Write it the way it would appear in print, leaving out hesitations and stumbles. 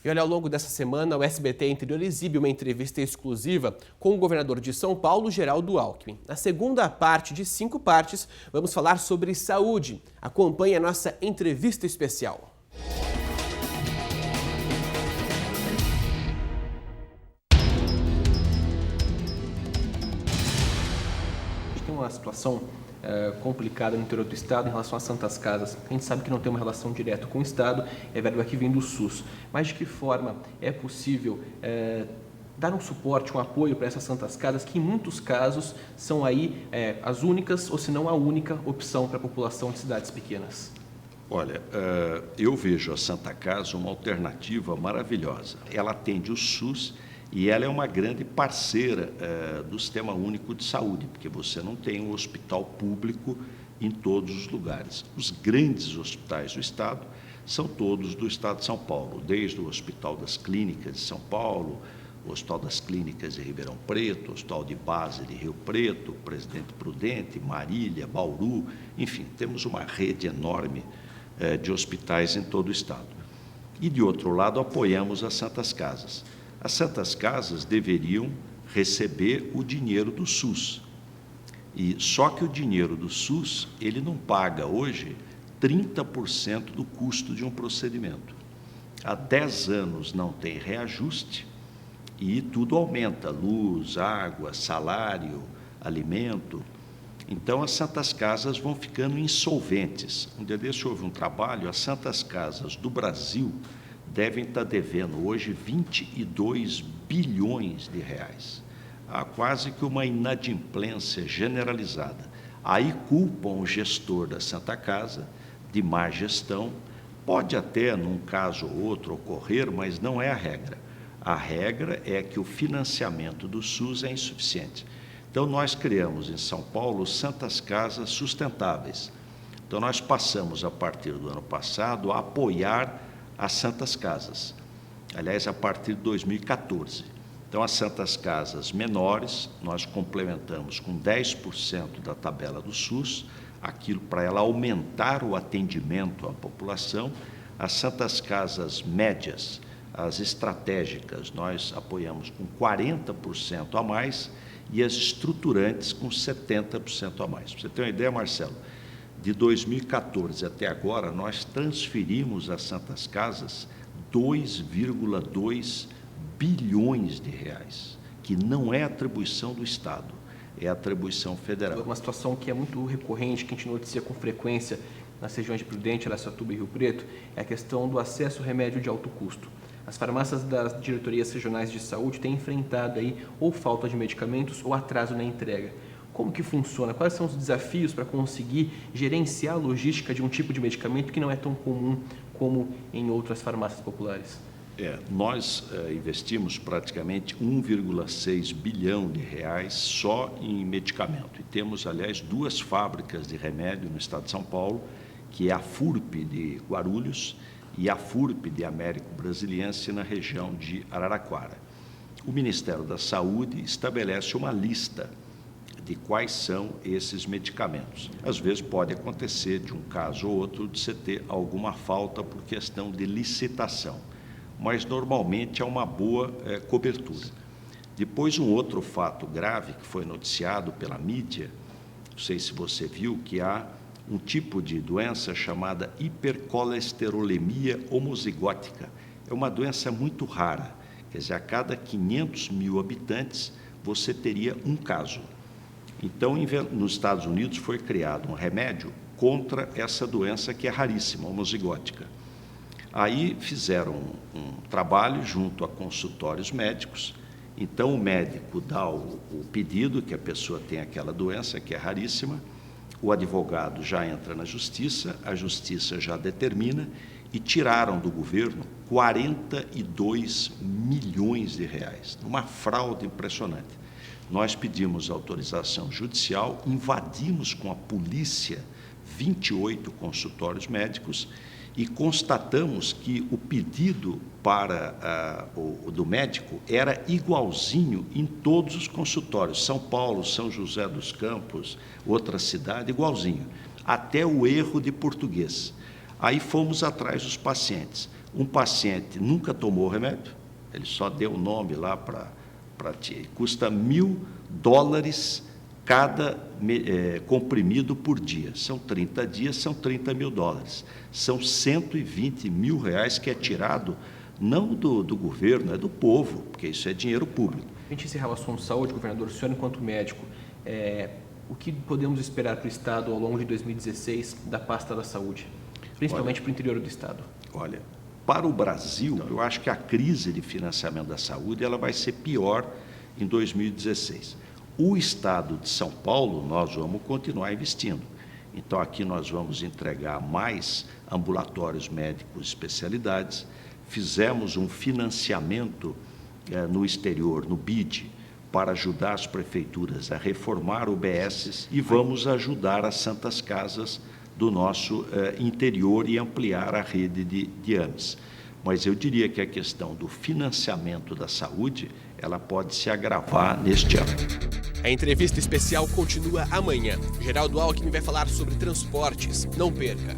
E olha, ao longo dessa semana, o SBT Interior exibe uma entrevista exclusiva com o governador de São Paulo, Geraldo Alckmin. Na segunda parte de 5 partes, vamos falar sobre saúde. Acompanhe a nossa entrevista especial. A gente tem uma situação complicada no interior do estado em relação às Santas Casas. A gente sabe que não tem uma relação direta com o estado, é verba que vem do SUS. Mas de que forma é possível dar um suporte, um apoio para essas Santas Casas, que em muitos casos são aí as únicas, ou se não a única opção para a população de cidades pequenas? Olha, eu vejo a Santa Casa uma alternativa maravilhosa. Ela atende o SUS e ela é uma grande parceira do Sistema Único de Saúde, porque você não tem um hospital público em todos os lugares. Os grandes hospitais do Estado são todos do Estado de São Paulo, desde o Hospital das Clínicas de São Paulo, o Hospital das Clínicas de Ribeirão Preto, o Hospital de Base de Rio Preto, Presidente Prudente, Marília, Bauru, enfim, temos uma rede enorme de hospitais em todo o Estado. E, de outro lado, apoiamos as Santas Casas. As Santas Casas deveriam receber o dinheiro do SUS. Só que o dinheiro do SUS, ele não paga hoje 30% do custo de um procedimento. Há 10 anos não tem reajuste e tudo aumenta, luz, água, salário, alimento. Então, as Santas Casas vão ficando insolventes. Um dia desse houve um trabalho, as Santas Casas do Brasil devem estar devendo hoje 22 bilhões de reais. Há quase que uma inadimplência generalizada. Aí culpam o gestor da Santa Casa de má gestão. Pode até, num caso ou outro, ocorrer, mas não é a regra. A regra é que o financiamento do SUS é insuficiente. Então, nós criamos em São Paulo Santas Casas sustentáveis. Então, nós passamos, a partir do ano passado, a apoiar as Santas Casas, aliás, a partir de 2014. Então, as Santas Casas menores, nós complementamos com 10% da tabela do SUS, aquilo para ela aumentar o atendimento à população. As Santas Casas médias, as estratégicas, nós apoiamos com 40% a mais e as estruturantes com 70% a mais. Para você ter uma ideia, Marcelo, de 2014 até agora, nós transferimos às Santas Casas 2,2 bilhões de reais, que não é atribuição do Estado, é atribuição federal. Uma situação que é muito recorrente, que a gente noticia com frequência nas regiões de Prudente, Araçatuba e Rio Preto, é a questão do acesso ao remédio de alto custo. As farmácias das diretorias regionais de saúde têm enfrentado aí ou falta de medicamentos ou atraso na entrega. Como que funciona? Quais são os desafios para conseguir gerenciar a logística de um tipo de medicamento que não é tão comum como em outras farmácias populares? Nós investimos praticamente 1,6 bilhão de reais só em medicamento. E temos, aliás, 2 fábricas de remédio no estado de São Paulo, que é a FURP de Guarulhos e a FURP de Américo Brasiliense na região de Araraquara. O Ministério da Saúde estabelece uma lista de quais são esses medicamentos. Às vezes pode acontecer, de um caso ou outro, de você ter alguma falta por questão de licitação, mas normalmente é uma boa cobertura. Depois, um outro fato grave que foi noticiado pela mídia, não sei se você viu, que há um tipo de doença chamada hipercolesterolemia homozigótica. É uma doença muito rara, quer dizer, a cada 500 mil habitantes você teria um caso. Então, nos Estados Unidos foi criado um remédio contra essa doença que é raríssima, homozigótica. Aí fizeram um trabalho junto a consultórios médicos. Então, o médico dá o pedido que a pessoa tem aquela doença que é raríssima, o advogado já entra na justiça, a justiça já determina e tiraram do governo 42 milhões de reais, uma fraude impressionante. Nós pedimos autorização judicial, invadimos com a polícia 28 consultórios médicos e constatamos que o pedido do médico era igualzinho em todos os consultórios, São Paulo, São José dos Campos, outra cidade, igualzinho, até o erro de português. Aí fomos atrás dos pacientes. Um paciente nunca tomou remédio, ele só deu o nome lá para ti. Custa $1.000 cada comprimido por dia. São 30 dias, são $30 mil. São R$120 mil que é tirado não do governo, é do povo, porque isso é dinheiro público. A gente encerrar o assunto de saúde, governador, o senhor enquanto médico, o que podemos esperar para o Estado ao longo de 2016 da pasta da saúde, principalmente para o interior do Estado? Olha, para o Brasil, eu acho que a crise de financiamento da saúde ela vai ser pior em 2016. O Estado de São Paulo, nós vamos continuar investindo. Então, aqui nós vamos entregar mais ambulatórios médicos especialidades. Fizemos um financiamento no exterior, no BID, para ajudar as prefeituras a reformar UBSs e vamos ajudar as santas casas do nosso interior e ampliar a rede de AMES. Mas eu diria que a questão do financiamento da saúde, ela pode se agravar neste ano. A entrevista especial continua amanhã. Geraldo Alckmin vai falar sobre transportes. Não perca!